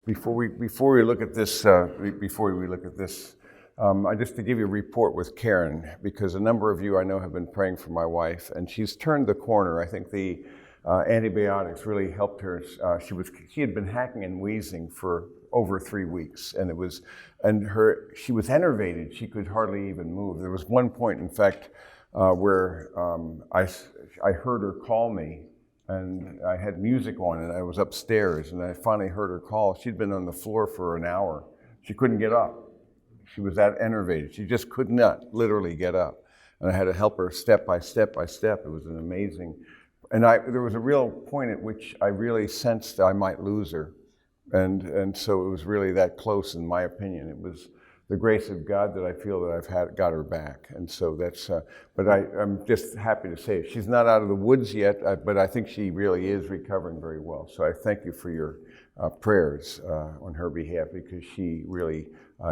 Before we look at this, just to give you a report with Karen, because a number of you I know have been praying for my wife, and she's turned the corner. I think the antibiotics really helped her. She had been hacking and wheezing for over 3 weeks, and she was enervated. She could hardly even move. There was one point, in fact, where I heard her call me. And I had music on, and I was upstairs, and I finally heard her call. She'd been on the floor for an hour. She couldn't get up. She was that enervated. She just could not literally get up. And I had to help her step by step by step. It was an amazing, and there was a real point at which I really sensed I might lose her. And so it was really that close, in my opinion. It was the grace of God that I feel that I've got her back. And so that's, but I'm just happy to say she's not out of the woods yet, but I think she really is recovering very well. So I thank you for your prayers on her behalf, because she really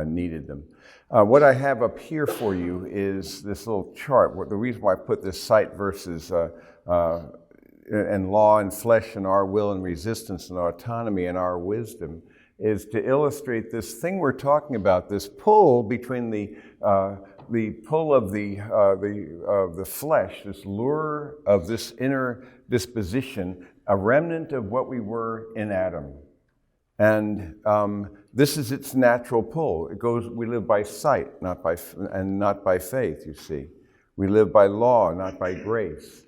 needed them. What I have up here for you is this little chart. The reason why I put this sight versus and law and flesh and our will and resistance and autonomy and our wisdom is to illustrate this thing we're talking about, this pull between the pull of the flesh, this lure of this inner disposition, a remnant of what we were in Adam. And this is its natural pull. We live by sight, not by faith, you see. We live by law, not by grace.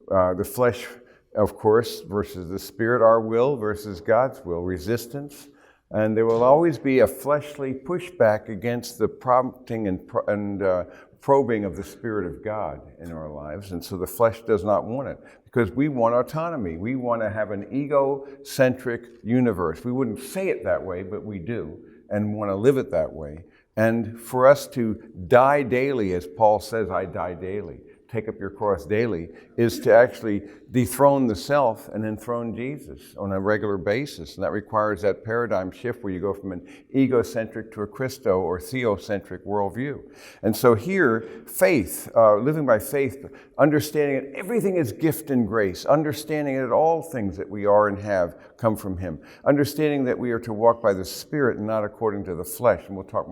The flesh, of course, versus the spirit, our will versus God's will, resistance. And there will always be a fleshly pushback against the prompting and probing of the Spirit of God in our lives. And so the flesh does not want it, because we want autonomy. We want to have an egocentric universe. We wouldn't say it that way, but we do, and want to live it that way. And for us to die daily, as Paul says, I die daily, take up your cross daily, is to actually dethrone the self and enthrone Jesus on a regular basis. And that requires that paradigm shift where you go from an egocentric to a Christo or theocentric worldview. And so here, faith, living by faith, understanding that everything is gift and grace, understanding that all things that we are and have come from Him, understanding that we are to walk by the Spirit and not according to the flesh. And we'll talk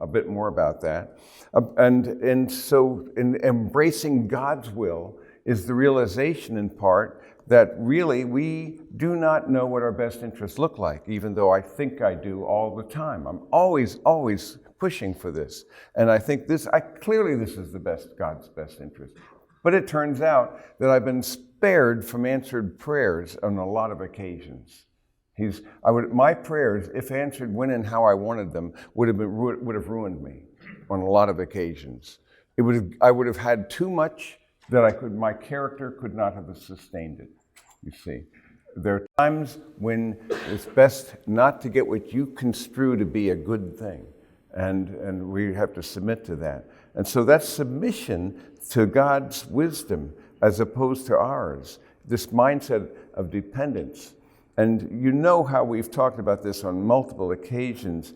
a bit more about that. And so in embracing God's will is the realization in part that really we do not know what our best interests look like, even though I think I do all the time. I'm always pushing for this. And I think clearly this is God's best interest. But it turns out that I've been spared from answered prayers on a lot of occasions. My prayers, if answered when and how I wanted them, would have ruined me on a lot of occasions. I would have had too much that my character could not have sustained it, you see. There are times when it's best not to get what you construe to be a good thing, and we have to submit to that. And so that's submission to God's wisdom as opposed to ours, this mindset of dependence. And you know how we've talked about this on multiple occasions,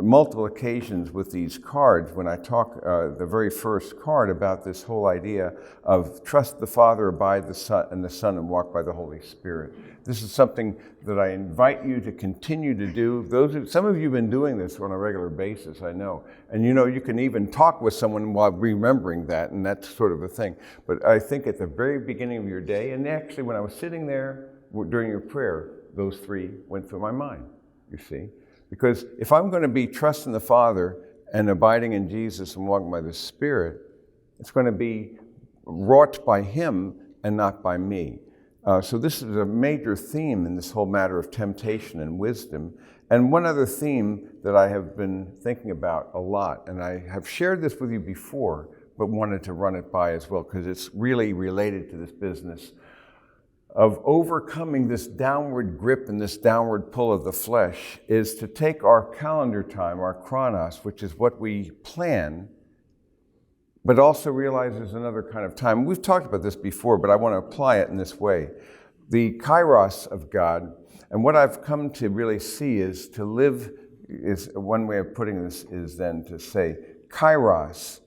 multiple occasions with these cards when I talk the very first card about this whole idea of trust the Father, abide the Son, and walk by the Holy Spirit. This is something that I invite you to continue to do. Some of you have been doing this on a regular basis, I know. And you can even talk with someone while remembering that, and that's sort of a thing. But I think at the very beginning of your day, and actually when I was sitting there during your prayer, those three went through my mind, you see. Because if I'm going to be trusting the Father and abiding in Jesus and walking by the Spirit, it's going to be wrought by Him and not by me. So this is a major theme in this whole matter of temptation and wisdom. And one other theme that I have been thinking about a lot, and I have shared this with you before, but wanted to run it by as well, because it's really related to this business of overcoming this downward grip and this downward pull of the flesh, is to take our calendar time, our chronos, which is what we plan, but also realize there's another kind of time. We've talked about this before, but I want to apply it in this way. The Kairos of God, and what I've come to really see is to live, is one way of putting this is then to say Kairos,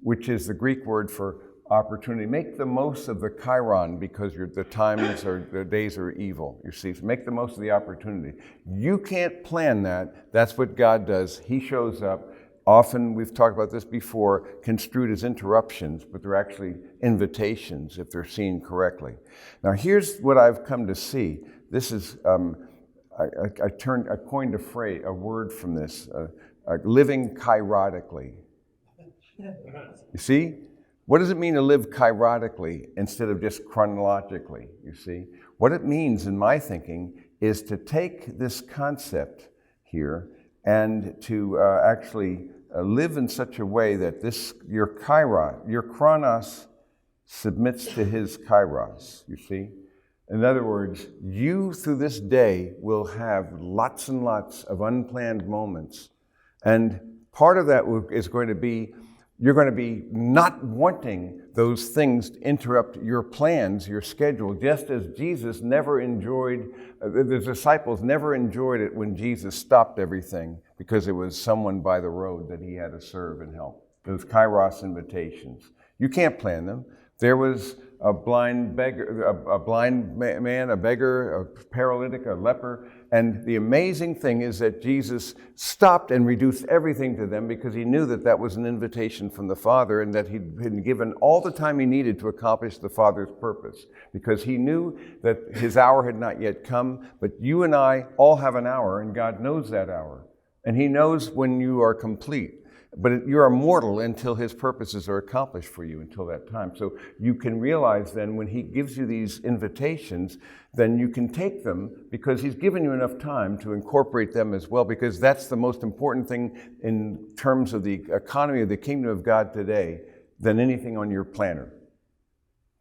which is the Greek word for opportunity. Make the most of the Chiron, because the times or the days are evil. You see, so make the most of the opportunity. You can't plan that. That's what God does. He shows up. Often, we've talked about this before, construed as interruptions, but they're actually invitations if they're seen correctly. Now, here's what I've come to see. This is, I coined a word from this, living chirotically. You see? What does it mean to live chirotically instead of just chronologically, you see? What it means, in my thinking, is to take this concept here and to actually live in such a way that your chronos submits to his kairos, you see? In other words, you through this day will have lots and lots of unplanned moments. And part of that is going to be, you're going to be not wanting those things to interrupt your plans, your schedule, just as Jesus never enjoyed, the disciples never enjoyed it when Jesus stopped everything because it was someone by the road that he had to serve and help. Those kairos invitations. You can't plan them. There was a blind beggar, a blind man, a beggar, a paralytic, a leper. And the amazing thing is that Jesus stopped and reduced everything to them because he knew that that was an invitation from the Father and that he'd been given all the time he needed to accomplish the Father's purpose. Because he knew that his hour had not yet come, but you and I all have an hour, and God knows that hour. And he knows when you are complete. But you are mortal until his purposes are accomplished for you until that time. So you can realize then when he gives you these invitations, then you can take them because he's given you enough time to incorporate them as well, because that's the most important thing in terms of the economy of the kingdom of God today than anything on your planner.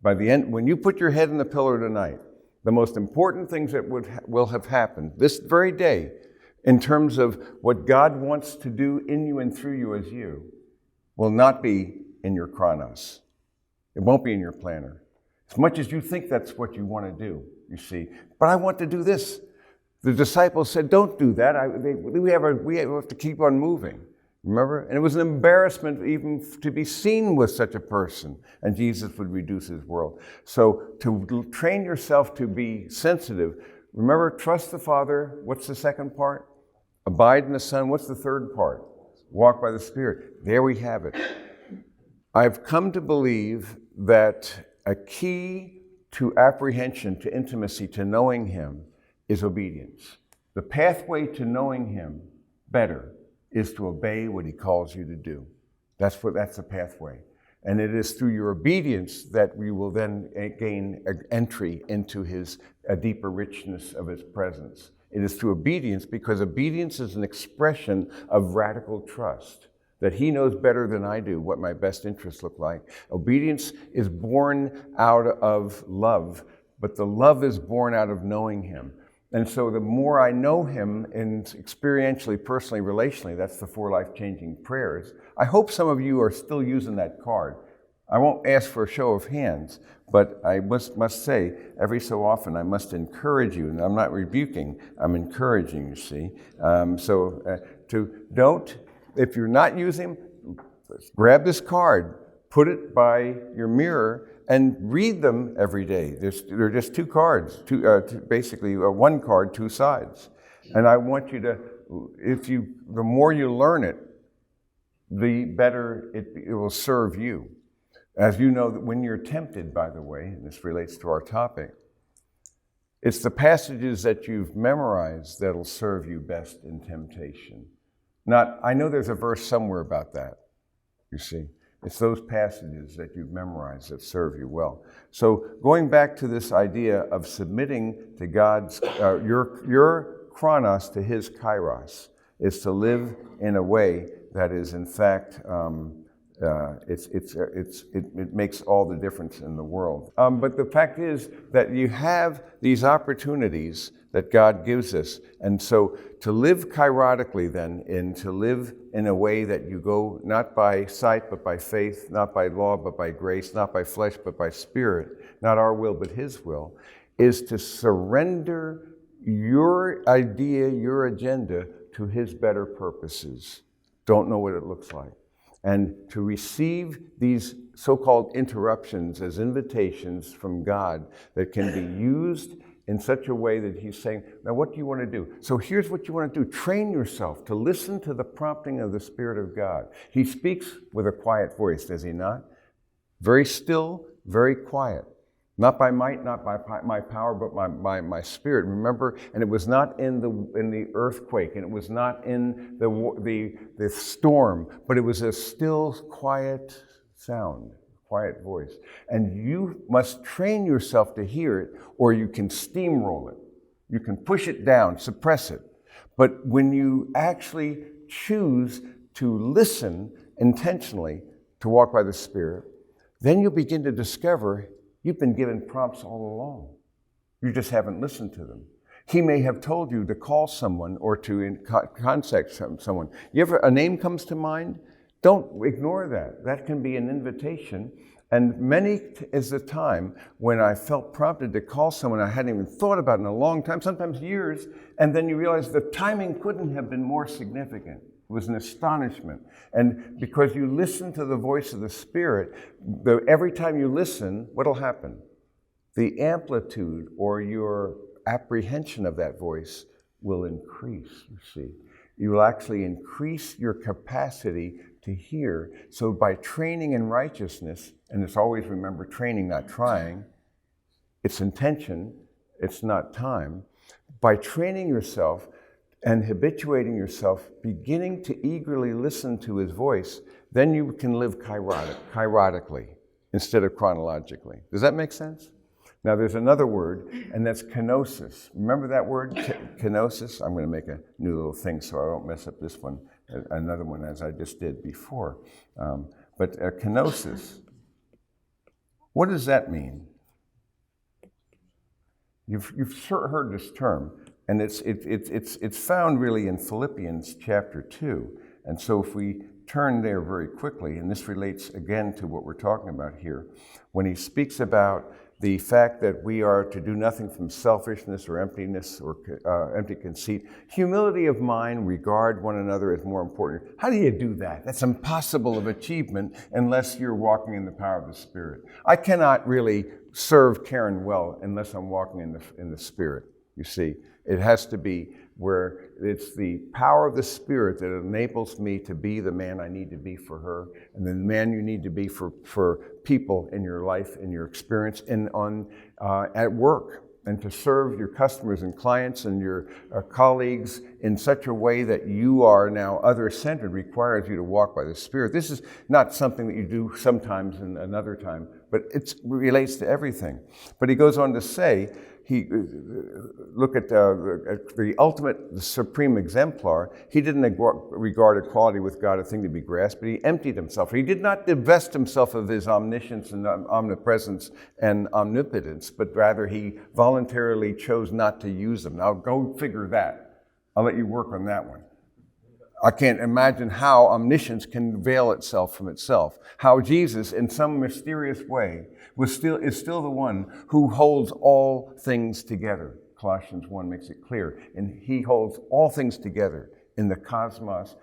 By the end, when you put your head in the pillow tonight, the most important things that will have happened this very day in terms of what God wants to do in you and through you as you, will not be in your chronos. It won't be in your planner. As much as you think that's what you want to do, you see. But I want to do this. The disciples said, don't do that. We have to keep on moving. Remember? And it was an embarrassment even to be seen with such a person. And Jesus would reduce his world. So to train yourself to be sensitive, remember, trust the Father. What's the second part? Abide in the Son. What's the third part? Walk by the Spirit. There we have it. I've come to believe that a key to apprehension, to intimacy, to knowing him is obedience. The pathway to knowing him better is to obey what he calls you to do. That's the pathway. And it is through your obedience that we will then gain entry into a deeper richness of his presence. It is through obedience, because obedience is an expression of radical trust, that he knows better than I do what my best interests look like. Obedience is born out of love, but the love is born out of knowing him. And so the more I know him, and experientially, personally, relationally, that's the 4 life-changing prayers. I hope some of you are still using that card. I won't ask for a show of hands, but I must say, every so often I must encourage you, and I'm not rebuking, I'm encouraging, you see. If you're not using them, grab this card, put it by your mirror, and read them every day. They're just 2 cards, basically 1 card, 2 sides. And I want you to, the more you learn it, the better it will serve you. As you know, that when you're tempted, by the way, and this relates to our topic, it's the passages that you've memorized that'll serve you best in temptation. I know there's a verse somewhere about that, you see. It's those passages that you've memorized that serve you well. So going back to this idea of submitting to God's, your chronos to his kairos, is to live in a way that is, in fact, it makes all the difference in the world. But the fact is that you have these opportunities that God gives us. And so to live chirotically then, and to live in a way that you go not by sight but by faith, not by law but by grace, not by flesh but by spirit, not our will but his will, is to surrender your idea, your agenda to his better purposes. Don't know what it looks like. And to receive these so-called interruptions as invitations from God that can be used in such a way that he's saying, now what do you want to do? So here's what you want to do. Train yourself to listen to the prompting of the Spirit of God. He speaks with a quiet voice, does he not? Very still, very quiet. Not by might, not by my power, but by my Spirit. Remember, and it was not in the earthquake, and it was not in the storm, but it was a still, quiet sound, quiet voice. And you must train yourself to hear it, or you can steamroll it. You can push it down, suppress it. But when you actually choose to listen intentionally, to walk by the Spirit, then you'll begin to discover you've been given prompts all along. You just haven't listened to them. He may have told you to call someone or to contact someone. A name comes to mind? Don't ignore that. That can be an invitation. And many is the time when I felt prompted to call someone I hadn't even thought about in a long time, sometimes years, and then you realize the timing couldn't have been more significant. It was an astonishment. And because you listen to the voice of the Spirit, every time you listen, what'll happen? The amplitude or your apprehension of that voice will increase, you see. You will actually increase your capacity to hear. So by training in righteousness, and it's always, remember, training, not trying, it's intention, it's not time. By training yourself and habituating yourself, beginning to eagerly listen to his voice, then you can live chirotically instead of chronologically. Does that make sense? Now there's another word, and that's kenosis. Remember that word, kenosis? I'm going to make a new little thing so I don't mess up this one, another one as I just did before. But kenosis, what does that mean? You've sure heard this term. And it's found really in Philippians chapter 2. And so if we turn there very quickly, and this relates again to what we're talking about here, when he speaks about the fact that we are to do nothing from selfishness or emptiness or empty conceit, humility of mind, regard one another as more important. How do you do that? That's impossible of achievement unless you're walking in the power of the Spirit. I cannot really serve Karen well unless I'm walking in the Spirit, you see. It has to be where it's the power of the Spirit that enables me to be the man I need to be for her, and the man you need to be for people in your life, in your experience, and at work, and to serve your customers and clients and your colleagues in such a way that you are now other-centered, requires you to walk by the Spirit. This is not something that you do sometimes and another time, but it relates to everything. But he goes on to say, look at the ultimate, the supreme exemplar. He didn't regard equality with God a thing to be grasped, but he emptied himself. He did not divest himself of his omniscience and omnipresence and omnipotence, but rather he voluntarily chose not to use them. Now go figure that. I'll let you work on that one. I can't imagine how omniscience can veil itself from itself. How Jesus, in some mysterious way, is still the one who holds all things together. Colossians 1 makes it clear. And he holds all things together in the cosmos,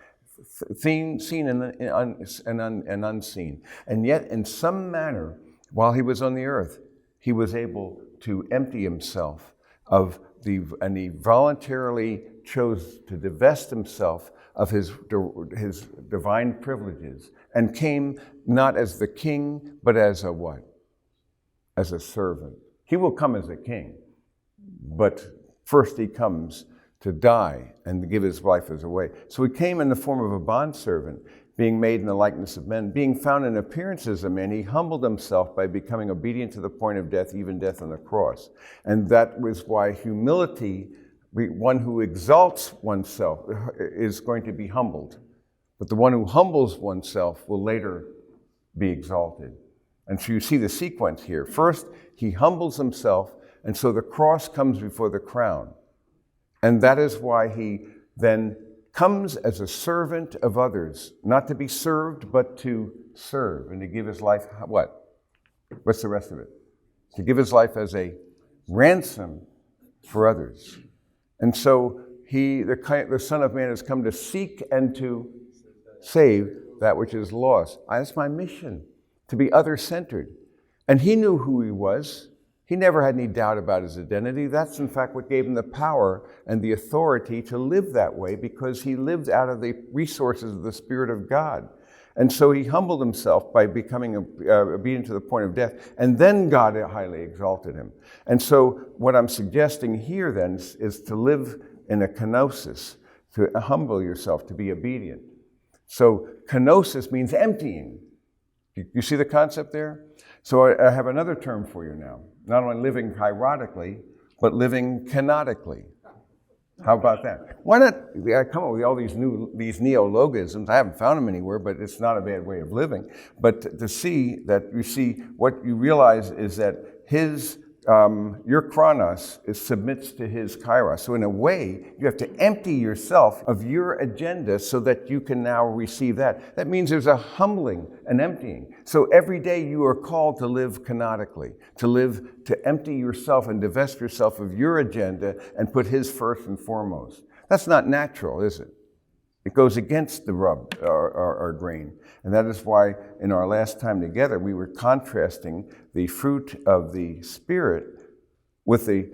seen and unseen. And yet, in some manner, while he was on the earth, he was able to empty himself and he voluntarily chose to divest himself of his divine privileges, and came not as the king, but as a what? As a servant. He will come as a king, but first he comes to die and to give his life as a way. So he came in the form of a bondservant, being made in the likeness of men. Being found in appearance as a man, he humbled himself by becoming obedient to the point of death, even death on the cross. And that was why humility, one who exalts oneself is going to be humbled. But the one who humbles oneself will later be exalted. And so you see the sequence here. First, he humbles himself, and so the cross comes before the crown. And that is why he then comes as a servant of others, not to be served, but to serve, and to give his life, what? What's the rest of it? To give his life as a ransom for others. And so the Son of Man has come to seek and to save that which is lost. That's my mission. to be other-centered. And he knew who he was. He never had any doubt about his identity. That's in fact what gave him the power and the authority to live that way, because he lived out of the resources of the Spirit of God. And so he humbled himself by becoming obedient to the point of death, and then God highly exalted him. And so what I'm suggesting here then is to live in a kenosis, to humble yourself, to be obedient. So kenosis means emptying. You see the concept there? So I have another term for you now. Not only living chirotically, but living kenotically. How about that? Why not come up with all these neologisms? I haven't found them anywhere, but it's not a bad way of living. But to see that, you see, what you realize is that your chronos submits to his kairos. So in a way, you have to empty yourself of your agenda so that you can now receive that. That means there's a humbling, an emptying. So every day you are called to live kenotically, to empty yourself and divest yourself of your agenda and put his first and foremost. That's not natural, is it? It goes against the our grain. And that is why in our last time together, we were contrasting the fruit of the Spirit with the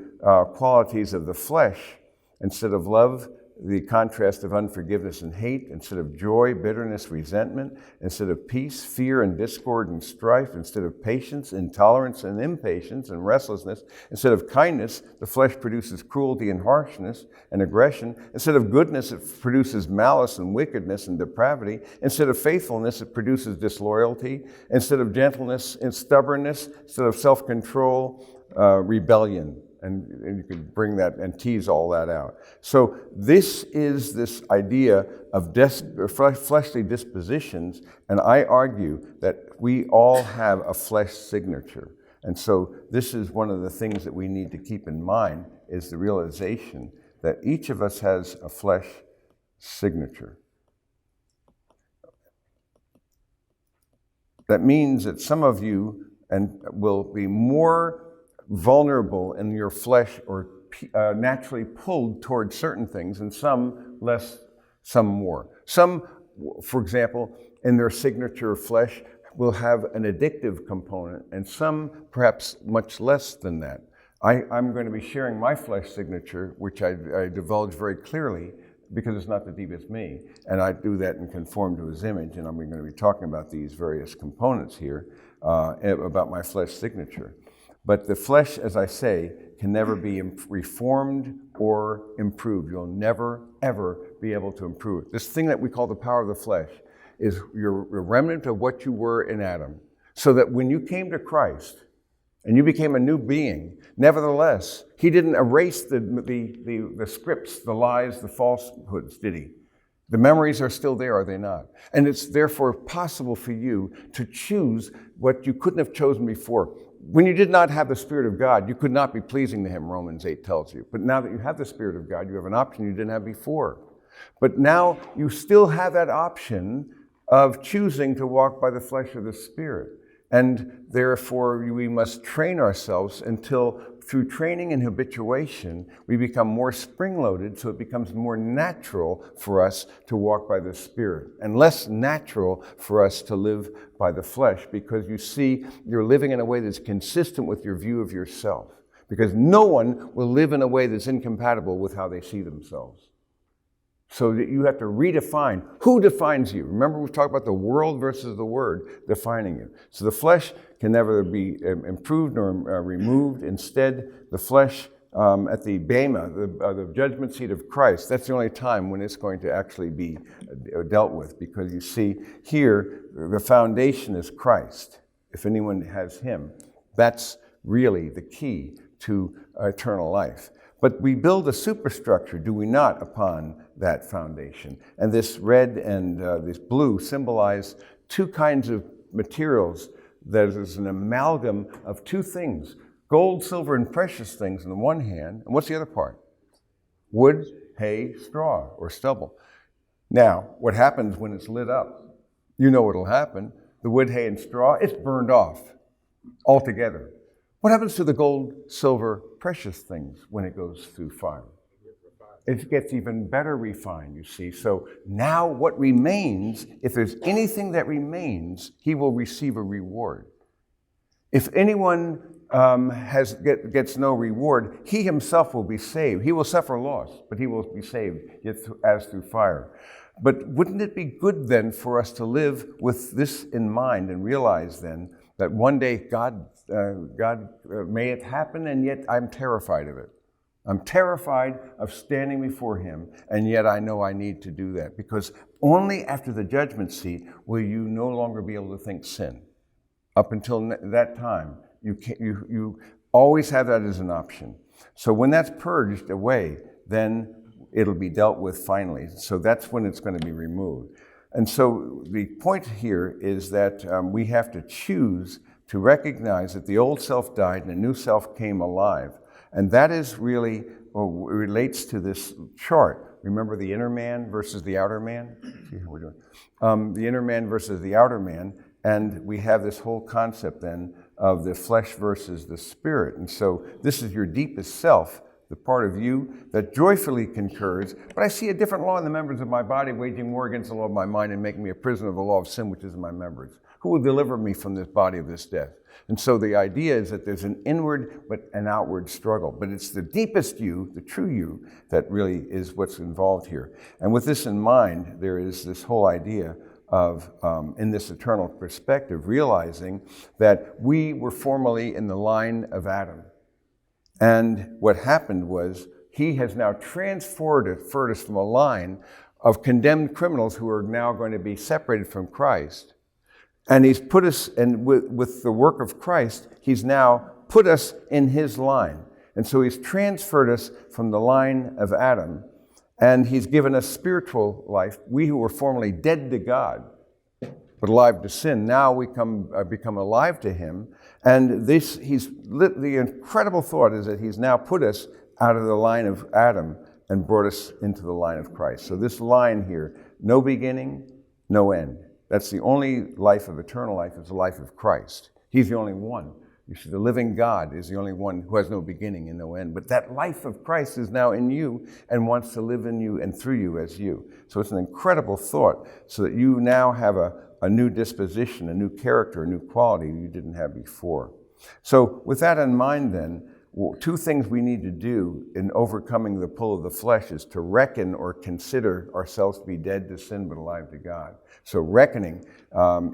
qualities of the flesh. Instead of love, the contrast of unforgiveness and hate. Instead of joy, bitterness, resentment. Instead of peace, fear and discord and strife. Instead of patience, intolerance and impatience and restlessness. Instead of kindness, the flesh produces cruelty and harshness and aggression. Instead of goodness, it produces malice and wickedness and depravity. Instead of faithfulness, it produces disloyalty. Instead of gentleness and stubbornness. Instead of self-control, rebellion. And you can bring that and tease all that out. So this is this idea of fleshly dispositions, and I argue that we all have a flesh signature. And so this is one of the things that we need to keep in mind, is the realization that each of us has a flesh signature. That means that some of you will be more vulnerable in your flesh, or naturally pulled towards certain things, and some less, some more. Some, for example, in their signature of flesh will have an addictive component, and some perhaps much less than that. I'm going to be sharing my flesh signature, which I divulge very clearly, because it's not the deepest me, and I do that and conform to his image, and I'm going to be talking about these various components here, about my flesh signature. But the flesh, as I say, can never be reformed or improved. You'll never, ever be able to improve it. This thing that we call the power of the flesh is your remnant of what you were in Adam. So that when you came to Christ and you became a new being, nevertheless, he didn't erase the scripts, the lies, the falsehoods, did he? The memories are still there, are they not? And it's therefore possible for you to choose what you couldn't have chosen before. When you did not have the Spirit of God, you could not be pleasing to him, Romans 8 tells you. But now that you have the Spirit of God, you have an option you didn't have before. But now you still have that option of choosing to walk by the flesh of the Spirit. And therefore, we must train ourselves until, through training and habituation, we become more spring-loaded, so it becomes more natural for us to walk by the Spirit, and less natural for us to live by the flesh, because you see, you're living in a way that's consistent with your view of yourself. Because no one will live in a way that's incompatible with how they see themselves. So that you have to redefine who defines you. Remember, we've talked about the world versus the Word defining you. So the flesh can never be improved nor removed. Instead, the flesh at the Bema, the judgment seat of Christ, that's the only time when it's going to actually be dealt with. Because you see, here, the foundation is Christ. If anyone has him, that's really the key to eternal life. But we build a superstructure, do we not, upon that foundation? And this red and this blue symbolize two kinds of materials. There's an amalgam of two things: gold, silver, and precious things on the one hand, and what's the other part? Wood, hay, straw, or stubble. Now, what happens when it's lit up? You know what'll happen. The wood, hay, and straw, it's burned off altogether. What happens to the gold, silver, precious things when it goes through fire? it gets even better refined, you see. So now what remains, if there's anything that remains, he will receive a reward. If anyone gets no reward, he himself will be saved. He will suffer loss, but he will be saved, yet as through fire. But wouldn't it be good then for us to live with this in mind and realize then that one day God may it happen, and yet I'm terrified of it. I'm terrified of standing before him, and yet I know I need to do that, because only after the judgment seat will you no longer be able to think sin. Up until that time, you always have that as an option. So when that's purged away, then it'll be dealt with finally. So that's when it's going to be removed. And so the point here is that we have to choose to recognize that the old self died and a new self came alive. And that is really relates to this chart. Remember the inner man versus the outer man? See how we're doing. The inner man versus the outer man. And we have this whole concept then of the flesh versus the spirit. And so this is your deepest self, the part of you that joyfully concurs, but I see a different law in the members of my body, waging war against the law of my mind and making me a prisoner of the law of sin, which is in my members. Who will deliver me from this body of this death? And so the idea is that there's an inward but an outward struggle. But it's the deepest you, the true you, that really is what's involved here. And with this in mind, there is this whole idea of, in this eternal perspective, realizing that we were formerly in the line of Adam. And what happened was, he has now transferred us from a line of condemned criminals who are now going to be separated from Christ. And he's put us, and with the work of Christ, he's now put us in his line. And so he's transferred us from the line of Adam, and he's given us spiritual life. We who were formerly dead to God, but alive to sin, now we become alive to him. And the incredible thought is that he's now put us out of the line of Adam and brought us into the line of Christ. So this line here, no beginning, no end. That's the only life of eternal life, is the life of Christ. He's the only one. You see, the living God is the only one who has no beginning and no end. But that life of Christ is now in you and wants to live in you and through you as you. So it's an incredible thought, so that you now have a new disposition, a new character, a new quality you didn't have before. So with that in mind then, two things we need to do in overcoming the pull of the flesh is to reckon or consider ourselves to be dead to sin but alive to God. So reckoning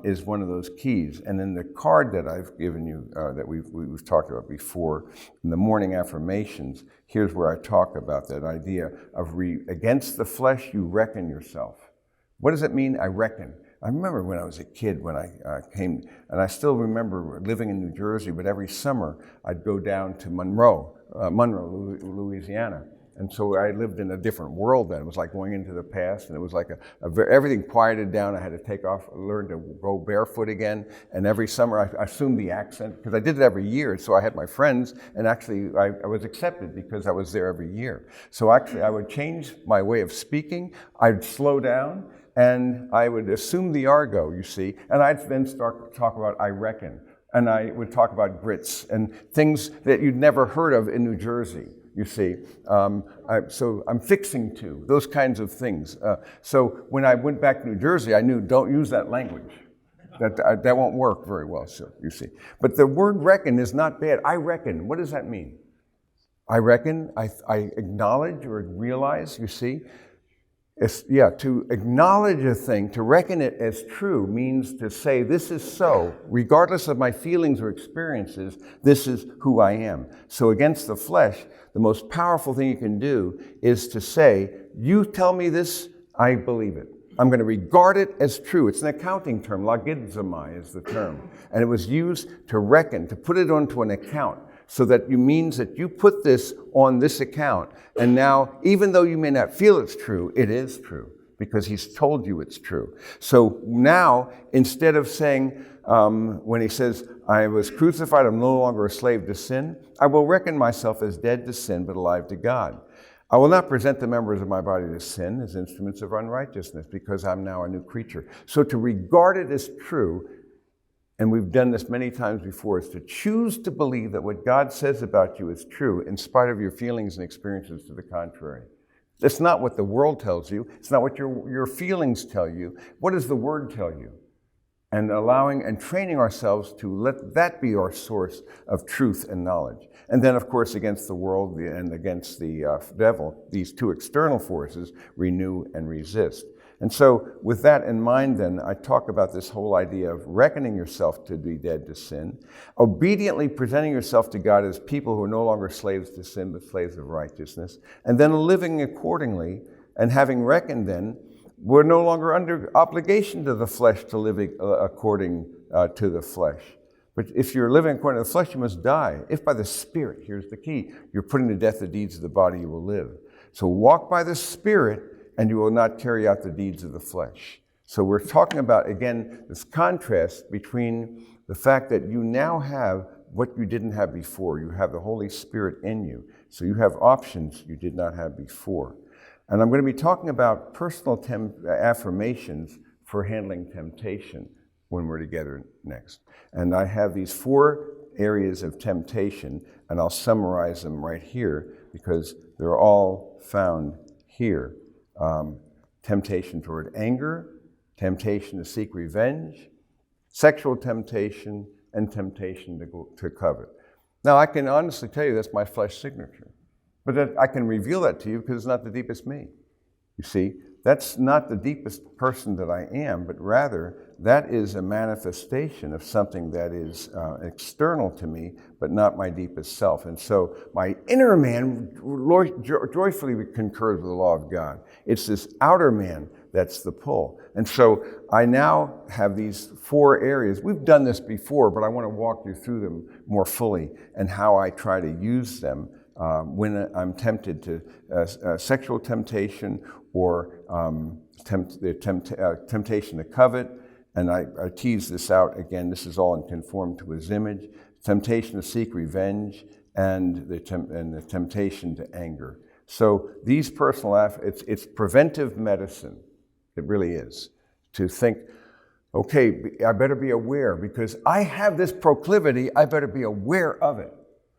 is one of those keys. And in the card that I've given you, that we've talked about before, in the morning affirmations, here's where I talk about that idea of against the flesh you reckon yourself. What does it mean, I reckon? I remember when I was a kid, when I came, and I still remember living in New Jersey, but every summer I'd go down to Monroe, Louisiana. And so I lived in a different world then. It was like going into the past, and it was like everything quieted down. I had to learn to go barefoot again. And every summer I assumed the accent, because I did it every year. So I had my friends, and actually I was accepted because I was there every year. So actually I would change my way of speaking. I'd slow down, and I would assume the argot, you see, and I'd then start to talk about I reckon. And I would talk about grits and things that you'd never heard of in New Jersey, you see. So I'm fixing to, those kinds of things. So when I went back to New Jersey, I knew, don't use that language. That won't work very well, so you see. But the word reckon is not bad. I reckon, what does that mean? I reckon, I acknowledge or realize, you see. To acknowledge a thing, to reckon it as true, means to say, this is so, regardless of my feelings or experiences, this is who I am. So against the flesh, the most powerful thing you can do is to say, you tell me this, I believe it. I'm going to regard it as true. It's an accounting term, logizomai is the term. And it was used to reckon, to put it onto an account. So that means that you put this on this account, and now, even though you may not feel it's true, it is true, because he's told you it's true. So now, instead of saying, when he says, I was crucified, I'm no longer a slave to sin, I will reckon myself as dead to sin, but alive to God. I will not present the members of my body to sin as instruments of unrighteousness, because I'm now a new creature. So to regard it as true, and we've done this many times before, is to choose to believe that what God says about you is true in spite of your feelings and experiences to the contrary. It's not what the world tells you. It's not what your feelings tell you. What does the Word tell you? And allowing and training ourselves to let that be our source of truth and knowledge. And then, of course, against the world and against the devil, these two external forces, renew and resist. And so with that in mind, then, I talk about this whole idea of reckoning yourself to be dead to sin, obediently presenting yourself to God as people who are no longer slaves to sin, but slaves of righteousness, and then living accordingly, and having reckoned then, we're no longer under obligation to the flesh to live according to the flesh. But if you're living according to the flesh, you must die. If by the Spirit, here's the key, you're putting to death the deeds of the body, you will live. So walk by the Spirit, and you will not carry out the deeds of the flesh. So we're talking about, again, this contrast between the fact that you now have what you didn't have before. You have the Holy Spirit in you. So you have options you did not have before. And I'm going to be talking about personal affirmations for handling temptation when we're together next. And I have these 4 areas of temptation, and I'll summarize them right here because they're all found here. Temptation toward anger, temptation to seek revenge, sexual temptation, and temptation to covet. Now, I can honestly tell you that's my flesh signature. But I can reveal that to you because it's not the deepest me. You see, that's not the deepest person that I am, but rather that is a manifestation of something that is external to me, but not my deepest self. And so my inner man joyfully concurs with the law of God. It's this outer man that's the pull. And so I now have these 4 areas. We've done this before, but I want to walk you through them more fully and how I try to use them when I'm tempted to sexual temptation or temptation to covet. And I tease this out again. This is all in conform to His image. Temptation to seek revenge and the temptation to anger. So these personal, it's preventive medicine. It really is. To think, okay, I better be aware because I have this proclivity. I better be aware of it.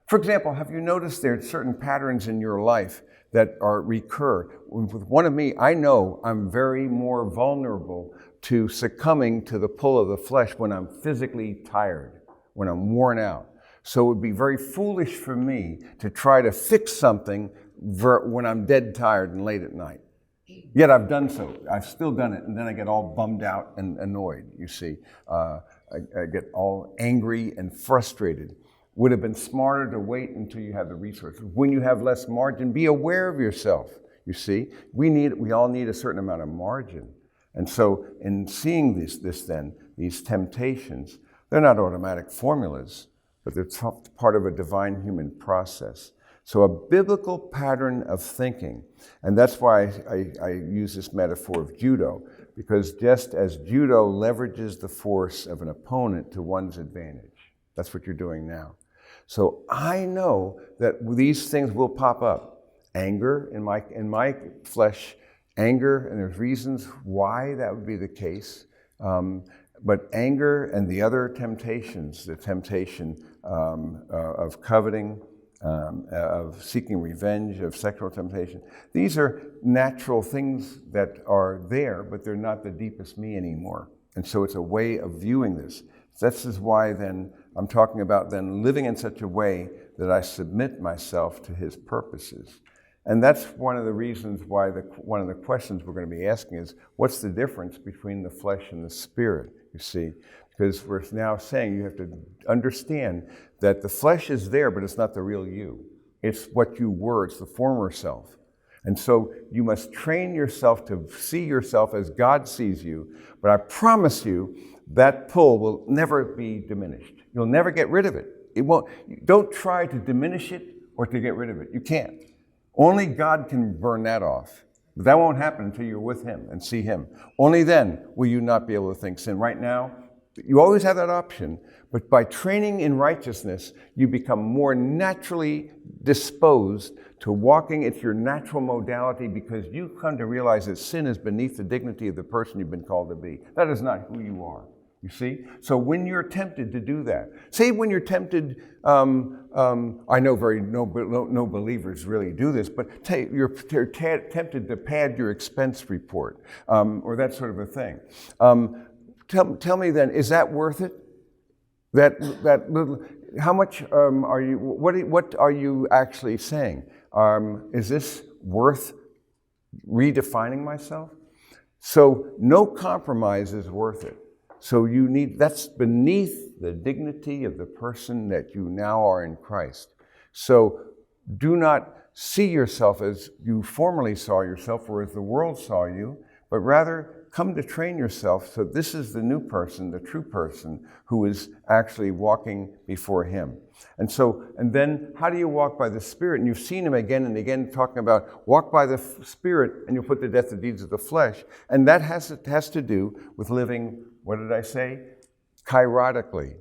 For example, have you noticed there are certain patterns in your life that recur? With one of me, I know I'm very more vulnerable to succumbing to the pull of the flesh when I'm physically tired, when I'm worn out. So it would be very foolish for me to try to fix something when I'm dead tired and late at night. Yet I've done so. I've still done it, and then I get all bummed out and annoyed, you see. I get all angry and frustrated. Would have been smarter to wait until you have the resources. When you have less margin, be aware of yourself, you see. We all need a certain amount of margin. And so in seeing these temptations, they're not automatic formulas, but they're part of a divine human process. So a biblical pattern of thinking, and that's why I use this metaphor of judo, because just as judo leverages the force of an opponent to one's advantage, that's what you're doing now. So I know that these things will pop up. Anger in my flesh, anger, and there's reasons why that would be the case. But anger and the other temptations, the temptation of coveting, of seeking revenge, of sexual temptation, these are natural things that are there, but they're not the deepest me anymore. And so it's a way of viewing this. This is why then I'm talking about then living in such a way that I submit myself to His purposes. And that's one of the reasons why one of the questions we're going to be asking is, what's the difference between the flesh and the spirit, you see? Because we're now saying you have to understand that the flesh is there, but it's not the real you. It's what you were, it's the former self. And so you must train yourself to see yourself as God sees you. But I promise you, that pull will never be diminished. You'll never get rid of it. It won't. Don't try to diminish it or to get rid of it. You can't. Only God can burn that off. But that won't happen until you're with Him and see Him. Only then will you not be able to think sin. Right now, you always have that option, but by training in righteousness, you become more naturally disposed to walking. It's your natural modality because you come to realize that sin is beneath the dignity of the person you've been called to be. That is not who you are. You see? So when you're tempted to do that, say when you're tempted, I know no believers really do this, but you're tempted to pad your expense report or that sort of a thing. Tell me then, is that worth it? That little, how much are you? What are you actually saying? Is this worth redefining myself? So no compromise is worth it. So that's beneath the dignity of the person that you now are in Christ. So do not see yourself as you formerly saw yourself or as the world saw you, but rather come to train yourself so this is the new person, the true person who is actually walking before Him. And then how do you walk by the Spirit? And you've seen Him again and again talking about walk by the Spirit and you'll put to death the deeds of the flesh. And that has to do with living, what did I say? Chirotically.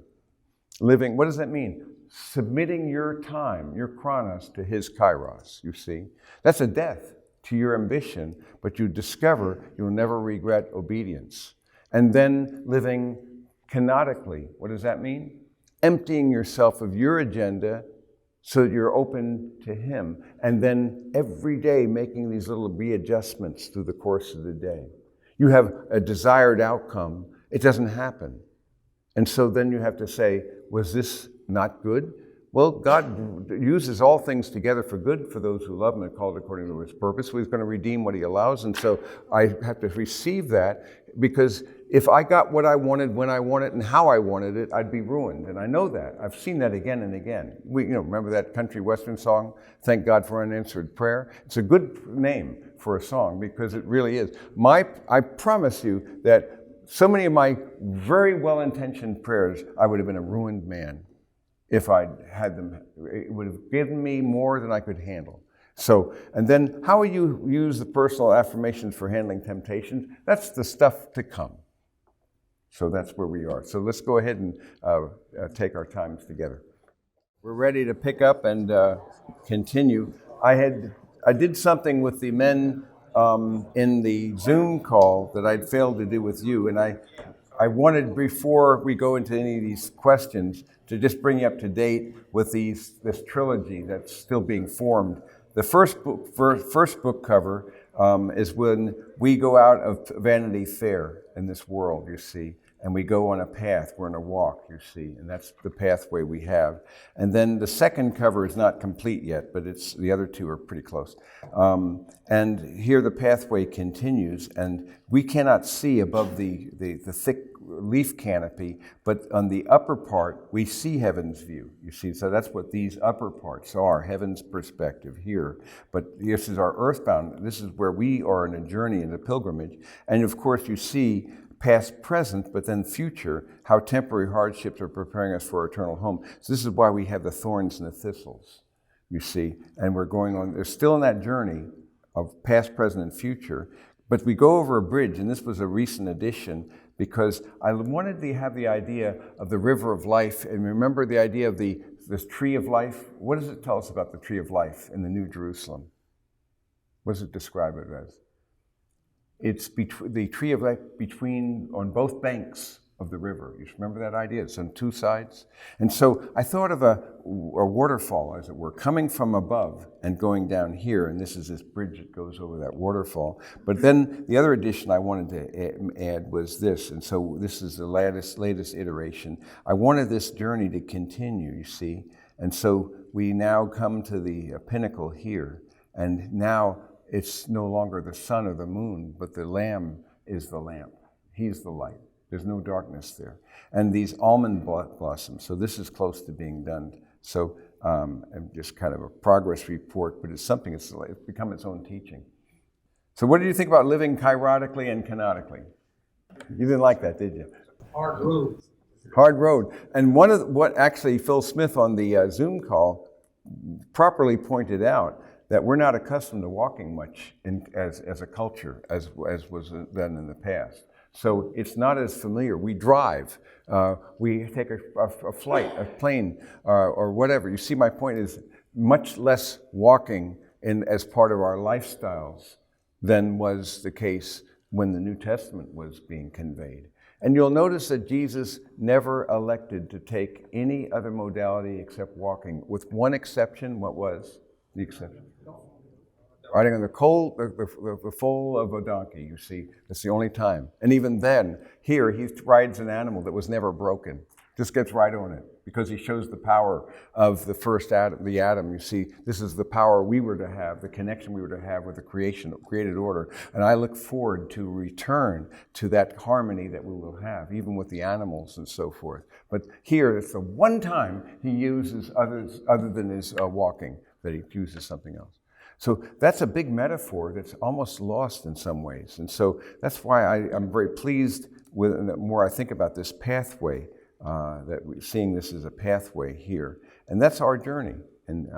Living, what does that mean? Submitting your time, your chronos, to His Kairos, you see. That's a death to your ambition, but you discover you'll never regret obedience. And then living kenotically, what does that mean? Emptying yourself of your agenda so that you're open to Him. And then every day making these little readjustments through the course of the day. You have a desired outcome. It doesn't happen. And so then you have to say, was this not good? Well, God uses all things together for good for those who love Him and called according to His purpose. So He's going to redeem what He allows. And so I have to receive that, because if I got what I wanted, when I wanted, and how I wanted it, I'd be ruined. And I know that. I've seen that again and again. Remember that country western song, Thank God for Unanswered Prayer? It's a good name for a song because it really is. I promise you that so many of my very well-intentioned prayers, I would have been a ruined man. If I'd had them, it would have given me more than I could handle. So, and then how you use the personal affirmations for handling temptations, that's the stuff to come. So that's where we are. So let's go ahead and take our times together. We're ready to pick up and continue. I did something with the men in the Zoom call that I'd failed to do with you, and I wanted, before we go into any of these questions, to just bring you up to date with this trilogy that's still being formed. The first book cover is when we go out of Vanity Fair in this world, you see, and we go on a path. We're on a walk, you see, and that's the pathway we have. And then the second cover is not complete yet, but the other two are pretty close. And here the pathway continues, and we cannot see above the thick leaf canopy, but on the upper part, we see heaven's view, you see. So that's what these upper parts are, heaven's perspective here. But this is our earthbound. This is where we are in a journey, in a pilgrimage. And of course, you see past, present, but then future, how temporary hardships are preparing us for our eternal home. So this is why we have the thorns and the thistles, you see. And we're going on, they're still in that journey of past, present, and future. But we go over a bridge, and this was a recent addition, because I wanted to have the idea of the river of life. And remember the idea of this tree of life? What does it tell us about the tree of life in the New Jerusalem? What does it describe it as? It's the tree of life on both banks of the river. You remember that idea? It's on two sides. And so I thought of a waterfall, as it were, coming from above and going down here. And this is this bridge that goes over that waterfall. But then the other addition I wanted to add was this. And so this is the latest iteration. I wanted this journey to continue, you see. And so we now come to the pinnacle here. And now it's no longer the sun or the moon, but the Lamb is the lamp. He's the light. There's no darkness there. And these almond blossoms, so this is close to being done. So just kind of a progress report, but it's something, it's become its own teaching. So what did you think about living chirotically and canonically? You didn't like that, did you? Hard road. Hard road. And what actually Phil Smith on the Zoom call properly pointed out, that we're not accustomed to walking much as a culture as was done in the past. So it's not as familiar. We drive, we take a flight, a plane, or whatever. You see, my point is much less walking as part of our lifestyles than was the case when the New Testament was being conveyed. And you'll notice that Jesus never elected to take any other modality except walking, with one exception. What was the exception? Riding on the foal of a donkey, you see. That's the only time. And even then, here, he rides an animal that was never broken. Just gets right on it, because he shows the power of the first Adam, the Adam. You see, this is the power we were to have, the connection we were to have with the created order. And I look forward to return to that harmony that we will have, even with the animals and so forth. But here, it's the one time he uses other than his walking, that he uses something else. So that's a big metaphor that's almost lost in some ways. And so that's why I'm very pleased with, and the more I think about this pathway, that we're seeing this as a pathway here. And that's our journey, and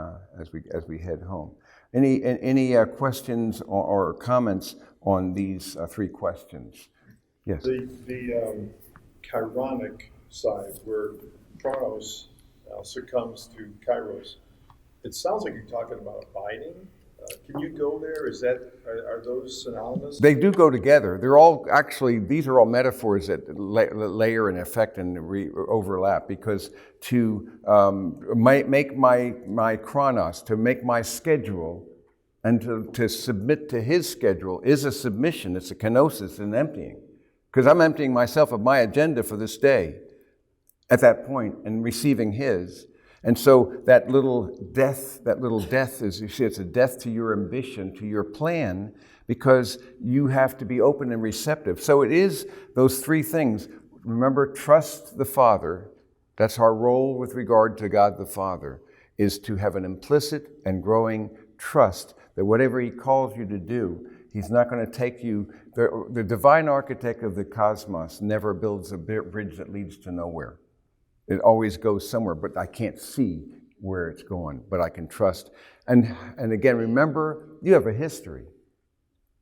as we head home. Any questions or comments on these three questions? Yes? The chironic side, where Chronos succumbs to Kairos, it sounds like you're talking about abiding. Can you go there? Are those synonymous? They do go together. They're all these are all metaphors that layer and affect and overlap, because to make my chronos, to make my schedule, and to submit to his schedule is a submission. It's a kenosis, an emptying. Because I'm emptying myself of my agenda for this day at that point and receiving his. And so that little death is, you see, it's a death to your ambition, to your plan, because you have to be open and receptive. So it is those three things. Remember, trust the Father. That's our role with regard to God the Father, is to have an implicit and growing trust that whatever he calls you to do, he's not going to take you. The divine architect of the cosmos never builds a bridge that leads to nowhere. It always goes somewhere, but I can't see where it's going, but I can trust. And again, remember, you have a history.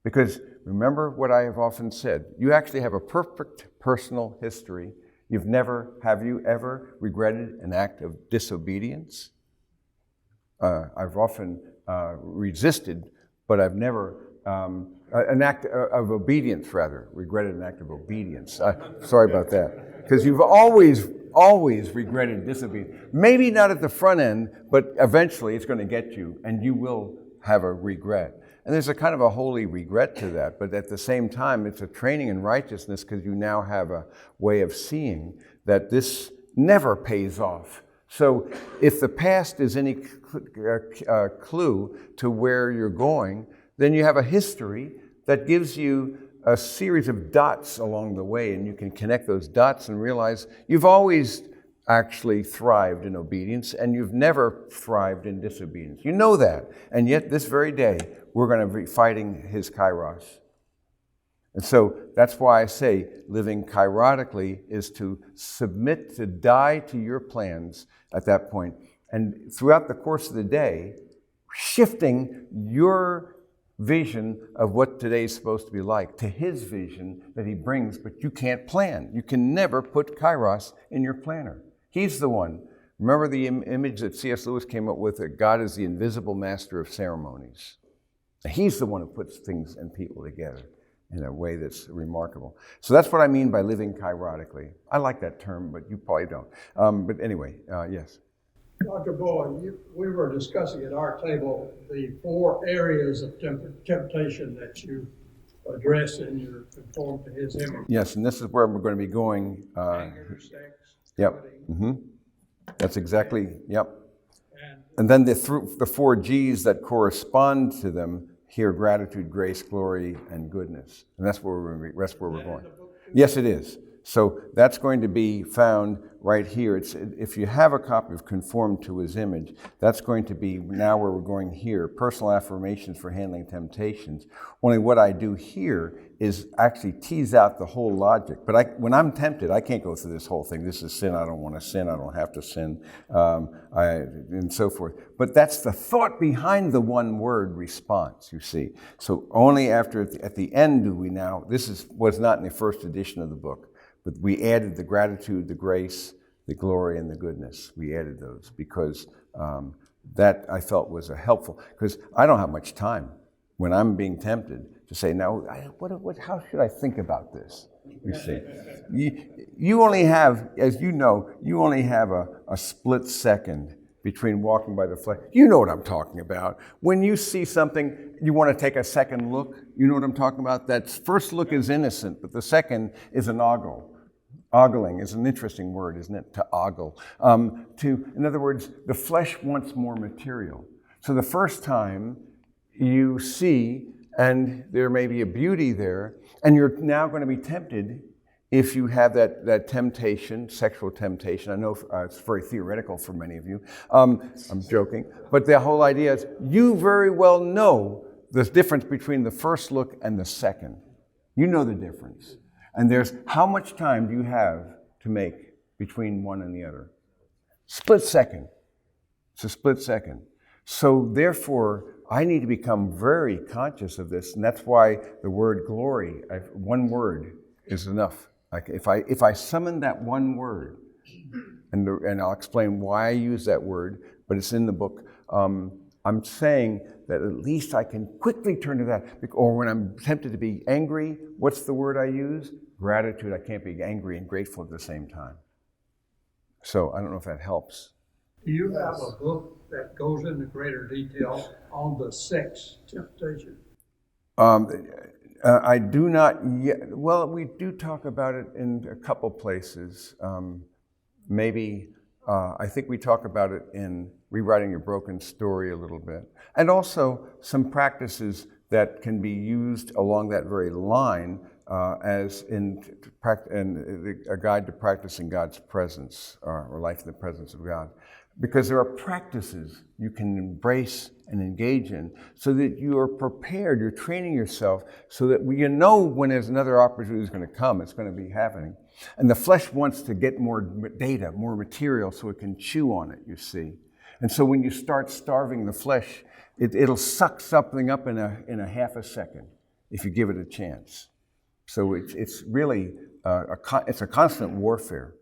Because remember what I have often said, you actually have a perfect personal history. Have you ever regretted an act of disobedience? I've often resisted, but I've never, an act of obedience rather, regretted an act of obedience. Sorry about that. Because you've always regretted disobedience. Maybe not at the front end, but eventually it's going to get you, and you will have a regret. And there's a kind of a holy regret to that, but at the same time, it's a training in righteousness, because you now have a way of seeing that this never pays off. So if the past is any clue to where you're going, then you have a history that gives you a series of dots along the way, and you can connect those dots and realize you've always actually thrived in obedience, and you've never thrived in disobedience. You know that, and yet this very day, we're going to be fighting his Kairos. And so that's why I say living chirotically is to submit, to die to your plans at that point. And throughout the course of the day, shifting your vision of what today's supposed to be like to his vision that he brings, but you can't plan. You can never put Kairos in your planner. He's the one. Remember the image that C.S. Lewis came up with, that God is the invisible master of ceremonies. He's the one who puts things and people together in a way that's remarkable. So that's what I mean by living chirotically. I like that term, but you probably don't. But anyway, yes. Dr. Boyd, we were discussing at our table the 4 areas of temptation that you address in your conform to his image. Yes, and this is where we're going to be going. Anger, sex, yep. Mm-hmm. That's exactly, yep. And then the 4 G's that correspond to them here: gratitude, grace, glory, and goodness. And that's where we're going. Yes, it is. So that's going to be found right here. If you have a copy of Conformed to His Image, that's going to be now where we're going here, personal affirmations for handling temptations. Only what I do here is actually tease out the whole logic. But when I'm tempted, I can't go through this whole thing. This is sin. I don't want to sin. I don't have to sin, and so forth. But that's the thought behind the one word response, you see. So only after, at the end, do we now, was not in the first edition of the book. But we added the gratitude, the grace, the glory, and the goodness. We added those because that I felt was a helpful, because I don't have much time. when I'm being tempted to say, now, how should I think about this? You see, you only have, as you know, you only have a split second between walking by the flesh. You know what I'm talking about. When you see something, you want to take a second look. You know what I'm talking about? That first look is innocent, but the second is an ogle. Ogling is an interesting word, isn't it? To ogle. In other words, the flesh wants more material. So the first time you see, and there may be a beauty there, and you're now going to be tempted if you have that temptation, sexual temptation. I know it's very theoretical for many of you. I'm joking. But the whole idea is you very well know the difference between the first look and the second. You know the difference. And there's how much time do you have to make between one and the other? Split second. It's a split second. So therefore, I need to become very conscious of this, and that's why the word glory, one word is enough. Like if I summon that one word, and I'll explain why I use that word, but it's in the book. I'm saying that at least I can quickly turn to that. Or when I'm tempted to be angry, what's the word I use? Gratitude. I can't be angry and grateful at the same time. So I don't know if that helps. Do you have a book that goes into greater detail on the sex temptation? I do not yet. Well, we do talk about it in a couple places. Maybe, I think we talk about it in Rewriting Your Broken Story a little bit. And also some practices that can be used along that very line as a guide to practicing God's presence or life in the presence of God. Because there are practices you can embrace and engage in so that you are prepared, you're training yourself so that you know when there's another opportunity is going to come, it's going to be happening. And the flesh wants to get more data, more material so it can chew on it, you see. And so when you start starving the flesh, it'll suck something up in a half a second if you give it a chance. So it's really, it's a constant warfare.